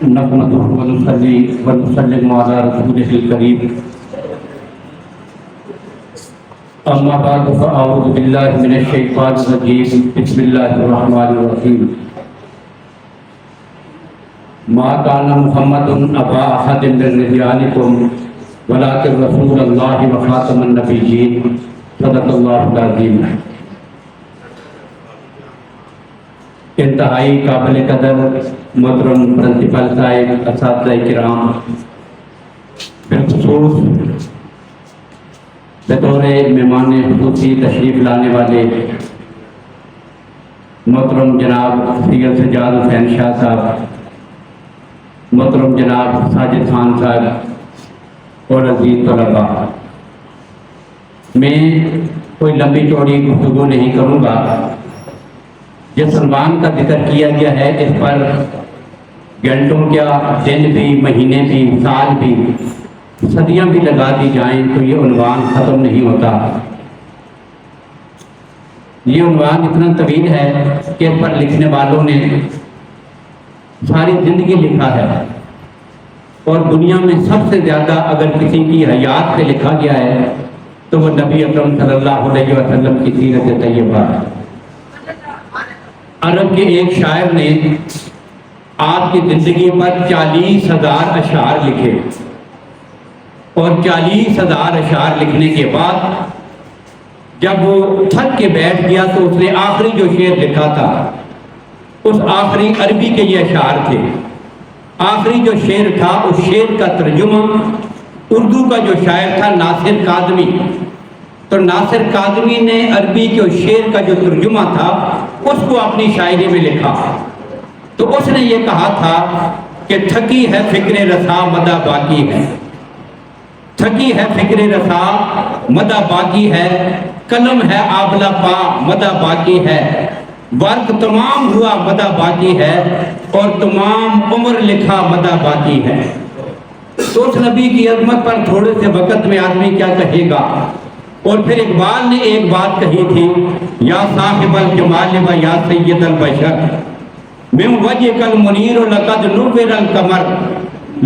نحمده ونصلي ونسلم على رسوله الكريم اما بعد فاعوذ بالله من الشيطان الرجيم بسم الله الرحمن الرحيم ما كان محمد ابا احد من رجالكم ولكن رسول الله وخاتم النبيين صدق الله العظيم۔ انتہائی قابل قدر محترم پرنسپل صاحب، اساتذہ کرام، بالخصوص بطور مہمان خصوصی تشریف لانے والے محترم جناب سید سجاد حسین شاہ صاحب، محترم جناب ساجد خان صاحب اور عزیز طلباء، میں کوئی لمبی چوڑی گفتگو نہیں کروں گا۔ جس عنوان کا ذکر کیا گیا ہے اس پر گھنٹوں کیا، دن بھی، مہینے بھی، سال بھی، صدیاں بھی لگا دی جائیں تو یہ عنوان ختم نہیں ہوتا۔ یہ عنوان اتنا طویل ہے کہ اس پر لکھنے والوں نے ساری زندگی لکھا ہے، اور دنیا میں سب سے زیادہ اگر کسی کی حیات پہ لکھا گیا ہے تو وہ نبی اکرم صلی اللہ علیہ وسلم کی سیرت طیبہ ہے۔ عرب کے ایک شاعر نے آپ کی زندگی پر 40,000 اشعار لکھے، اور 40,000 اشعار لکھنے کے بعد جب وہ تھک کے بیٹھ گیا تو اس نے آخری جو شعر لکھا تھا، اس آخری عربی کے یہ اشعار تھے۔ آخری جو شعر تھا اس شعر کا ترجمہ اردو کا جو شاعر تھا ناصر کاظمی، تو ناصر کاظمی نے عربی کے شعر کا جو ترجمہ تھا اس کو اپنی شاعری میں لکھا۔ تو اس نے یہ کہا تھا کہ تھکی ہے فکر رسا مدہ باقی ہے، تھکی ہے فکر رسا مدہ باقی ہے، قلم ہے آبلہ پا مدہ باقی ہے، ورق تمام ہوا مدہ باقی ہے، اور تمام عمر لکھا مدہ باقی ہے۔ تو اس نبی کی عظمت پر تھوڑے سے وقت میں آدمی کیا کہے گا۔ اور پھر اقبال نے ایک بات کہی تھی، یا صاحب الجمال و یا سید البشر من وجهك المنیر لقد نور القمر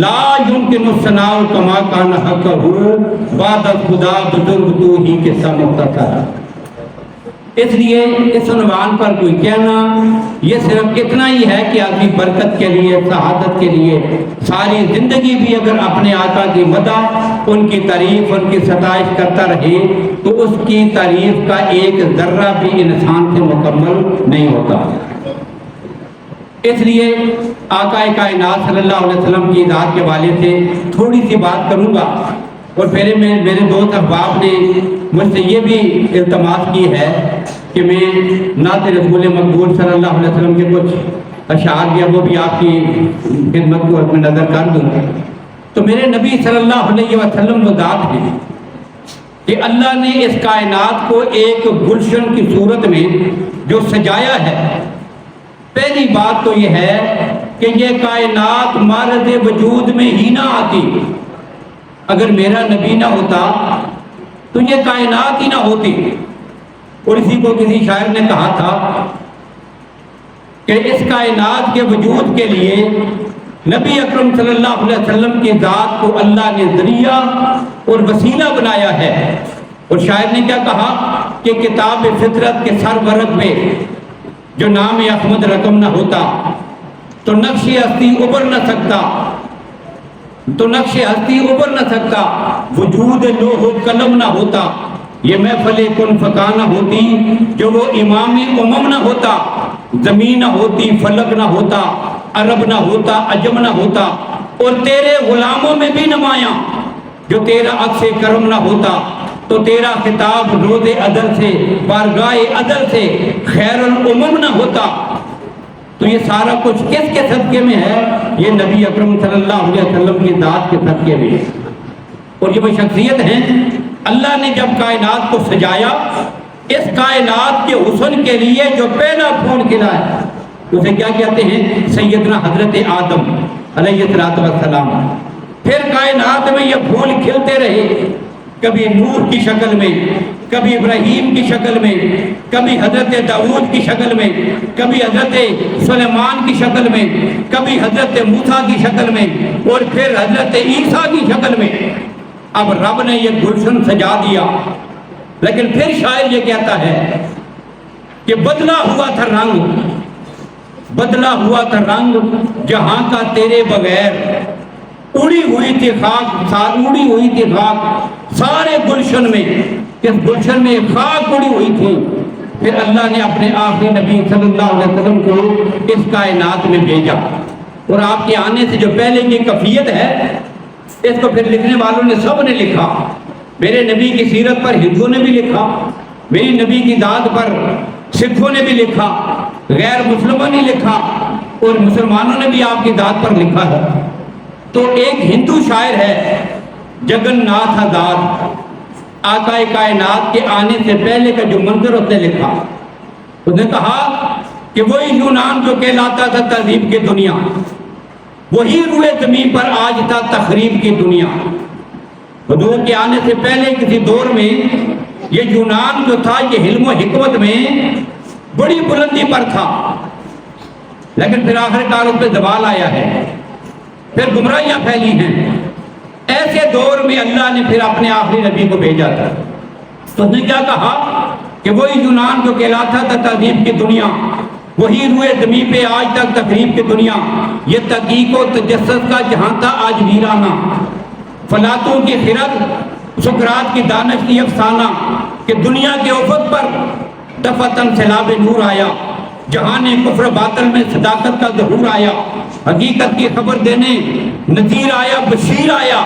لا يمكن الثناء كما كان حقه بعد خدا بزرگ تو ہی کے سب مختصر۔ اس لیے اس عنوان پر کوئی کہنا یہ صرف اتنا ہی ہے کہ آدمی برکت کے لیے، سعادت کے لیے ساری زندگی بھی اگر اپنے آقا کی مدح، ان کی تعریف، ان کی ستائش کرتا رہے تو اس کی تعریف کا ایک ذرہ بھی انسان سے مکمل نہیں ہوتا۔ اس لیے آقا کائنات صلی اللہ علیہ وسلم کی ذات کے والے سے تھوڑی سی بات کروں گا، اور پھر میرے دوست احباب نے مجھ سے یہ بھی التماس کی ہے کہ میں نعت رسول مقبول صلی اللہ علیہ وسلم کے کچھ اشعار دیا وہ بھی آپ کی خدمت کو میں نظر کر دوں۔ تو میرے نبی صلی اللہ علیہ وسلم وہ ذات ہے کہ اللہ نے اس کائنات کو ایک گلشن کی صورت میں جو سجایا ہے۔ پہلی بات تو یہ ہے کہ یہ کائنات مارد وجود میں ہی نہ آتی۔ اگر میرا نبی نہ ہوتا تو یہ کائنات ہی نہ ہوتی۔ اور اسی کو کسی شاعر نے کہا تھا کہ اس کائنات کے وجود کے لیے نبی اکرم صلی اللہ علیہ وسلم کی ذات کو اللہ نے ذریعہ اور وسیلہ بنایا ہے۔ اور شاعر نے کیا کہا کہ کتاب فطرت کے سرورق میں جو نام احمد رقم نہ ہوتا تو نقش ہستی ابھر نہ سکتا، وجود لوح و قلم نہ ہوتا، یہ محفل کن فکا نہ ہوتی، جو وہ امام امم نہ ہوتا، زمین نہ ہوتی، فلک نہ ہوتا، عرب نہ ہوتا، عجم نہ ہوتا، اور تیرے غلاموں میں بھی نمایاں جو تیرا عکس کرم نہ ہوتا، تو تیرا خطاب روز عدل سے، بارگاہ عدل سے خیر الامم نہ ہوتا۔ تو یہ سارا کچھ کس کے صدقے میں ہے؟ یہ نبی اکرم صلی اللہ علیہ وسلم کی ذات کے صدقے میں ہے۔ اور یہ وہ شخصیت ہیں اللہ نے جب کائنات کو سجایا، اس کائنات کے حسن کے لیے جو پہلا پھول کھلا ہے اسے کیا کہتے ہیں؟ سیدنا حضرت آدم علیہ السلام۔ پھر کائنات میں یہ پھول کھلتے رہے، کبھی نوح کی شکل میں، کبھی ابراہیم کی شکل میں، کبھی حضرت داؤد کی شکل میں، کبھی حضرت سلیمان کی شکل میں، کبھی حضرت موسیٰ کی شکل میں، اور پھر حضرت عیسیٰ کی شکل میں۔ اب رب نے یہ گلشن سجا دیا، لیکن پھر شاعر یہ کہتا ہے کہ بدلا ہوا تھا رنگ، بدلا ہوا تھا رنگ جہاں کا تیرے بغیر، اڑی ہوئی تھی خاک، اڑی ہوئی تھی خاک سارے گلشن میں، اس گلشن میں خاک اڑی ہوئی تھی۔ پھر اللہ نے اپنے آخری نبی صلی اللہ علیہ وسلم کو اس کائنات میں بھیجا، اور آپ کے آنے سے جو پہلے کی کیفیت ہے، اس کو پھر لکھنے والوں نے سب نے لکھا۔ میرے نبی کی سیرت پر ہندوؤں نے بھی لکھا، میری نبی کی ذات پر سکھوں نے بھی لکھا، غیر مسلموں نے لکھا، اور مسلمانوں نے بھی آپ کی ذات پر لکھا ہے۔ تو ایک ہندو شاعر ہے جگن ناتھ آزاد، آقا کائنات کے آنے سے پہلے کا جو منظر اس نے لکھا، اس نے کہا کہ وہی یونان جو کہلاتا تھا تہذیب کی دنیا، وہی روئے زمین پر آج تھا تخریب کی دنیا۔ حضور کے آنے سے پہلے کسی دور میں یہ یونان جو تھا یہ علم و حکمت میں بڑی بلندی پر تھا، لیکن پھر آخرکار اس پہ زوال آیا ہے، پھر گمراہیاں پھیلی ہیں۔ ایسے دور میں اللہ نے پھر اپنے آخری نبی کو بھیجا تھا، تو اس نے کیا کہا کہ وہی یونان جو کہلاتا تھا تہذیب کی دنیا، وہی روئے زمین پہ آج تک تقریب کی دنیا، یہ تحقیق و تجسس کا جہاں تھا آج ویرانہ، فلاطوں کی خرد، سقراط کی دانش کی افسانہ، کہ دنیا کے افق پر دفتن سیلاب نور آیا، جہاں نے کفر باطل میں صداقت کا ظہور آیا، حقیقت کی خبر دینے نذیر آیا، بشیر آیا،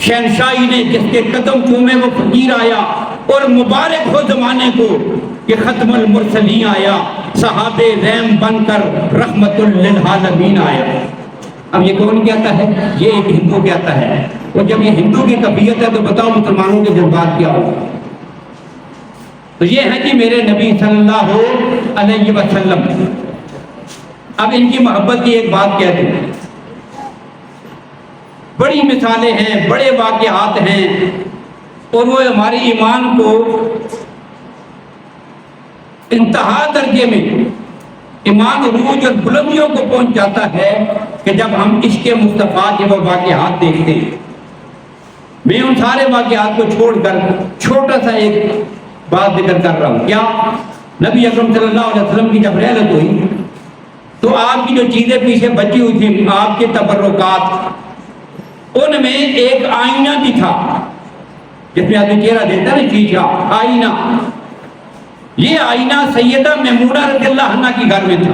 شہنشاہی نے جس کے قدم چومے وہ فقیر آیا، اور مبارک ہو زمانے کو کہ ختم المرسلین آیا، صحابہ رحم بن کر رحمت للعالمین آیا۔ اب یہ کون کہتا ہے؟ یہ ایک ہندو کہتا ہے، اور جب یہ ہندو کی کیفیت ہے تو بتاؤ مسلمانوں کے جذبات کیا ہو؟ تو یہ ہے کہ میرے نبی صلی اللہ علیہ وسلم۔ اب ان کی محبت کی ایک بات کہہ دیں، بڑی مثالیں ہیں، بڑے واقعات ہیں، اور وہ ہمارے ایمان کو انتہا درجے میں، ایمان عروج اور بلندیوں کو پہنچ جاتا ہے کہ جب ہم عشق مصطفیٰ کے وہ واقعات دیکھتے ہیں۔ میں ان سارے واقعات کو چھوڑ کر چھوٹا سا ایک بات ذکر کر رہا ہوں۔ کیا؟ نبی اکرم صلی اللہ علیہ وسلم کی جب رحلت ہوئی تو آپ کی جو چیزیں پیچھے بچی ہوئی تھیں، آپ کے تبرکات، ان میں ایک آئینہ بھی تھا، جس میں آدمی چہرہ دیتا ہے نا، شیشہ آئینہ۔ یہ آئینہ سیدہ میمونہ رضی اللہ عنہ کی گھر میں تھا،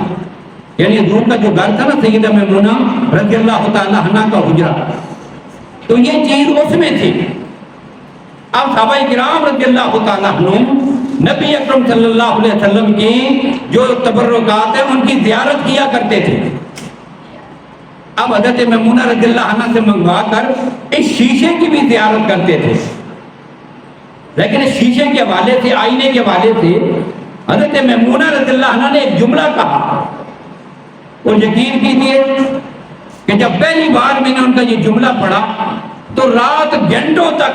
یعنی حضور کا جو گھر تھا نا، سیدہ میمونہ رضی اللہ تعالیٰ عنہ کا حجرہ، تو یہ چیز اس میں تھی۔ اب صحابہ کرام رضی اللہ تعالیٰ عنہ نبی اکرم صلی اللہ علیہ وسلم کی جو تبرکات ہیں ان کی زیارت کیا کرتے تھے۔ اب حضرت میمونہ رضی اللہ عنہ سے منگوا کر اس شیشے کی بھی زیارت کرتے تھے، لیکن اس شیشے کے حوالے سے، آئینے کے حوالے سے حضرت میمونہ رضی اللہ عنہ نے ایک جملہ کہا، اور یقین کیجیے کہ جب پہلی بار میں نے ان کا یہ جملہ پڑھا تو رات گھنٹوں تک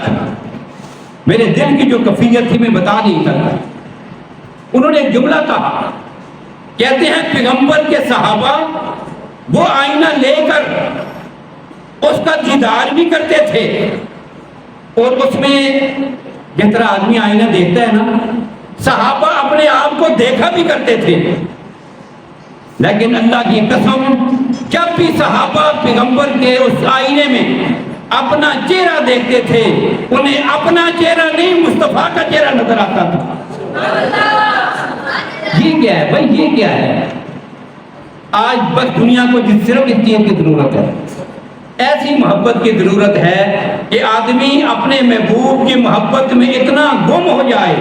میرے دل کی جو کیفیت تھی میں بتا نہیں سکتا۔ انہوں نے ایک جملہ کہا، کہتے ہیں پیغمبر کے صحابہ وہ آئینہ لے کر اس کا دیدار بھی کرتے تھے، اور اس میں جس طرح آدمی آئینہ دیکھتا ہے نا، صحابہ اپنے آپ کو دیکھا بھی کرتے تھے، لیکن اللہ کی قسم جب بھی صحابہ پیغمبر کے اس آئینے میں اپنا چہرہ دیکھتے تھے، انہیں اپنا چہرہ نہیں مصطفیٰ کا چہرہ نظر آتا تھا۔ یہ کیا ہے بھائی؟ یہ کیا ہے؟ آج بس دنیا کو صرف اس چیز کی ضرورت ہے، ایسی محبت کی ضرورت ہے کہ آدمی اپنے محبوب کی محبت میں اتنا گم ہو جائے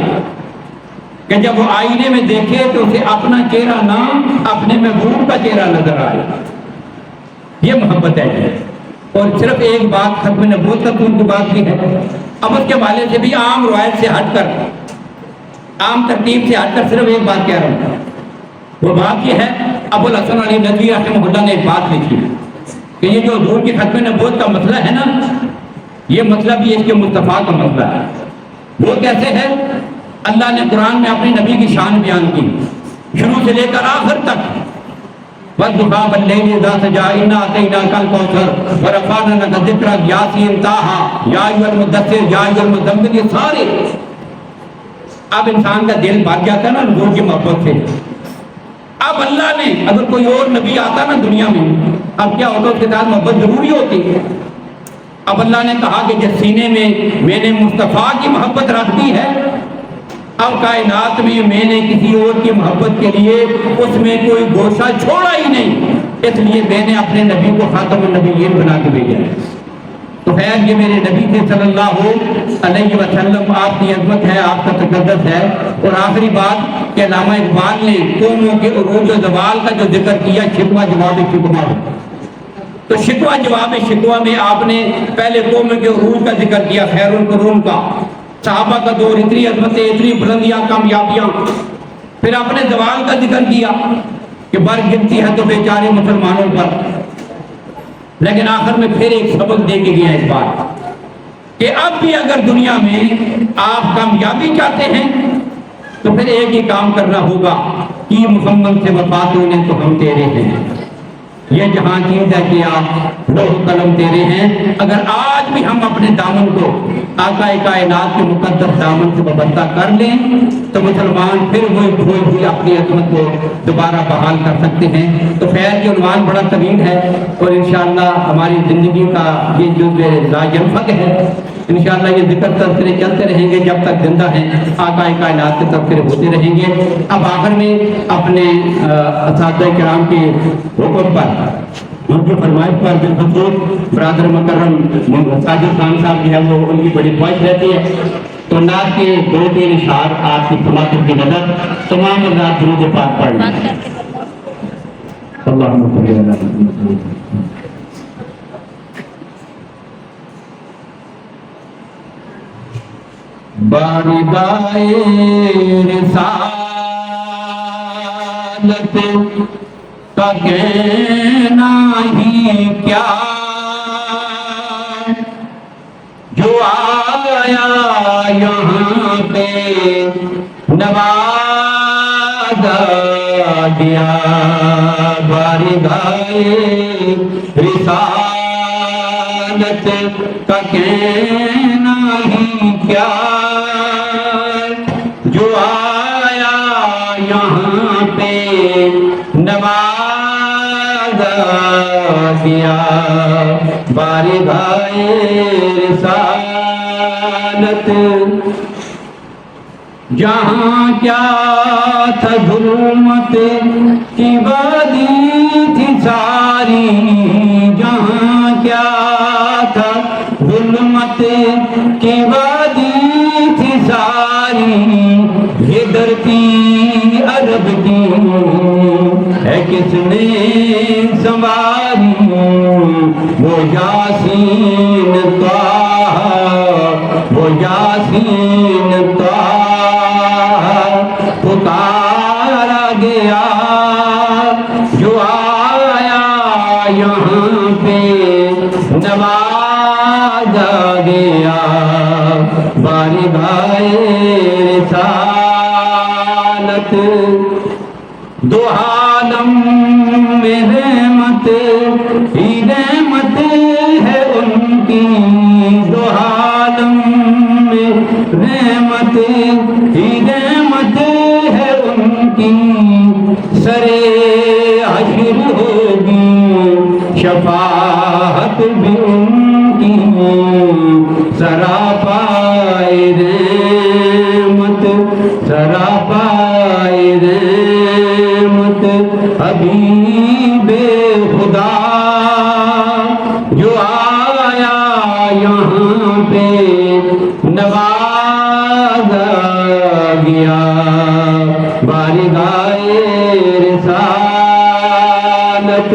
کہ جب وہ آئینے میں دیکھے تو اسے اپنا چہرہ نہ اپنے محبوب کا چہرہ نظر آئے۔ یہ محبت ہے۔ اور صرف ایک بات ختم نبوت تک ان کی بات بھی ہے، اب اس کے حوالے سے بھی عام روایت سے ہٹ کر، عام ترتیب سے ہٹ کر صرف ایک بات کہہ رہا ہوں۔ وہ بات یہ ہے، ابو الحسن علی ندوی رحمہ اللہ نے ایک بات لکھی کہ یہ جو حضور کی ختم نبوت کا مسئلہ ہے نا، یہ مطلب یہ اس کے مصطفیٰ کا مسئلہ ہے۔ وہ کیسے ہے؟ اللہ نے قرآن میں اپنے نبی کی شان بیان کی شروع سے لے کر آخر تک، وَالضُّحَىٰ وَاللَّيْلِ إِذَا سَجَىٰ إِنَّا أَعْطَيْنَاكَ الْكَوْثَرَ وَرَفَعْنَا لَكَ ذِكْرَكَ یاسین طٰہَ یا ایھا المدثر یا ایھا المزمل، یہ سارے اب انسان کا دل بھر جاتا ہے نا حضور کی محبت سے۔ اب اللہ نے اگر کوئی اور نبی آتا نا دنیا میں، اب کیا ہوتا؟ اس کے ساتھ محبت ضروری ہوتی ہے۔ اب اللہ نے کہا کہ جس سینے میں نے مصطفیٰ کی محبت رکھ دی ہے، اب کائنات میں میں نے کسی اور کی محبت کے لیے اس میں کوئی گوشہ چھوڑا ہی نہیں، اس لیے میں نے اپنے نبی کو خاتم النبیین بنا کے بھیجا ہے۔ تو خیر یہ میرے نبی تھے صلی اللہ علیہ وسلم، آپ کی عظمت ہے، آپ کا تقدس ہے۔ اور آخری بات کہ علامہ اقبال نے قوموں کے عروج و زوال کا جو ذکر کیا، شکوہ جواب شکوہ، تو شکوہ جواب شکوہ میں آپ نے پہلے قوموں کے عروج کا ذکر کیا، خیر القرون کا، صحابہ کا دور، اتنی عظمتیں، اتنی بلندیاں، کامیابیاں، پھر آپ نے زوال کا ذکر کیا کہ بر گرتی ہے تو بیچارے مسلمانوں پر، لیکن آخر میں پھر ایک سبق دے کے گیا اس بات کہ اب بھی اگر دنیا میں آپ کامیابی چاہتے ہیں تو پھر ایک ہی کام کرنا ہوگا کہ محمد سے وفات ہونے تو ہم تیرے ہیں، یہ جہاں چیز ہے کہ آپ لوح قلم تیرے ہیں۔ اگر آج بھی ہم اپنے دامن کو آقا کائنات کے مقدس دامن سے وابستہ کر لیں تو مسلمان پھر وہی کھوئی ہوئی اپنی عظمت کو دوبارہ بحال کر سکتے ہیں۔ تو خیر یہ عنوان بڑا طویل ہے اور انشاءاللہ ہماری زندگی کا یہ جو لا ينفد ہے، انشاءاللہ یہ ذکر تذکرے چلتے رہیں گے جب تک زندہ ہیں، آقا کائنات کے تذکرے ہوتے رہیں گے۔ اب آخر میں اپنے اساتذہ کرام کے حکم پر ان کی فرمائش پر بالخصوص برادر مکرم ساجد خان صاحب جو ہے وہ ان کی بڑی خواہش رہتی ہے، تو نعت کے 2-3 اشعار آپ کی سماعت کی نظر تمام حضرات درود پاک پڑھ لیں۔ اللہم صلی علی محمد۔ باردائے رسالت کا کہنا ہی کیا، جو آیا یہاں پہ نوازا گیا، باردائے رسالت کا کہنا ہی کیا، جو آیا یہاں پہ نوازا گیا، بارگاہ رسالت جہاں کیا تھا ظلمت کی وادی تھی ساری، جہاں کیا تھا ظلمت کی وادی تھی ساری، یہ دھرتی عرب کی ہے کس نے سنواری، وہ یاسین طٰہٰ، وہ یاسین طٰہٰ پکارا گیا، جو آیا یہاں پہ نوازا گیا، بارگاہ رسالت دو عالم میں رحمت ہی رحمت ہے ان کی، دو عالم میں رحمت ہی رحمت ہے ان کی، سرے حشر ہوگی شفاعت بھی ان کی، سراپائے رحمت سراپائے رحمت حبیب خدا، جو آیا یہاں پہ نوازا گیا، بارگاہ رسالت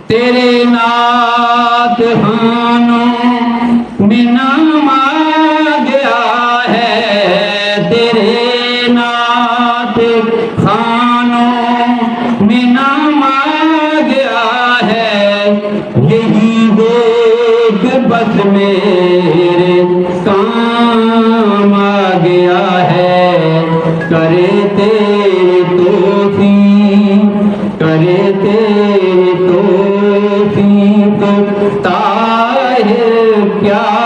تیرے نعت خوانوں میں نام آ گیا ہے، تیرے نعت خوانوں میں نام آ گیا ہے، یہی وہ بس میرے کام آ گیا ہے، کرے تیری توفیق، کرے تیری توفیق، طاہر پیارا